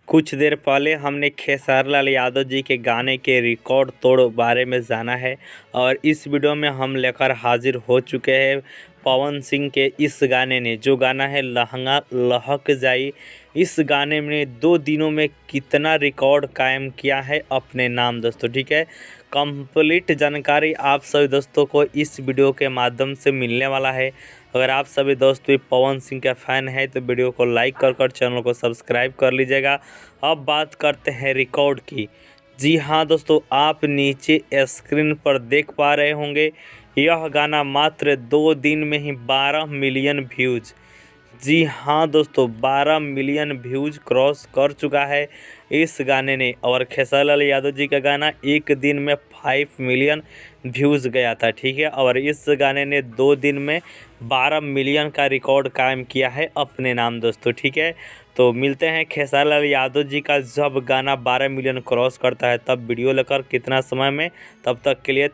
कुछ देर पहले हमने खेसारी लाल यादव जी के गाने के रिकॉर्ड तोड़ बारे में जाना है और इस वीडियो में हम लेकर हाजिर हो चुके हैं पवन सिंह के इस गाने ने, जो गाना है लहंगा लहक जाई। इस गाने में 2 दिनों में कितना रिकॉर्ड कायम किया है अपने नाम दोस्तों। ठीक है, कंप्लीट जानकारी आप सभी दोस्तों को इस वीडियो के माध्यम से मिलने वाला है। अगर आप सभी दोस्त भी पवन सिंह का फ़ैन है तो वीडियो को लाइक कर चैनल को सब्सक्राइब कर लीजिएगा। अब बात करते हैं रिकॉर्ड की। जी हाँ दोस्तों, आप नीचे स्क्रीन पर देख पा रहे होंगे, यह गाना मात्र 2 दिन में ही 12 मिलियन व्यूज़, जी हाँ दोस्तों 12 मिलियन व्यूज़ क्रॉस कर चुका है इस गाने ने। और खेसारी लाल यादव जी का गाना एक दिन में 5 मिलियन व्यूज़ गया था। ठीक है, और इस गाने ने 2 दिन में 12 मिलियन का रिकॉर्ड कायम किया है अपने नाम दोस्तों। ठीक है, तो मिलते हैं खेसारी लाल यादव जी का जब गाना 12 मिलियन क्रॉस करता है तब वीडियो लेकर कितना समय में। तब तक के लिए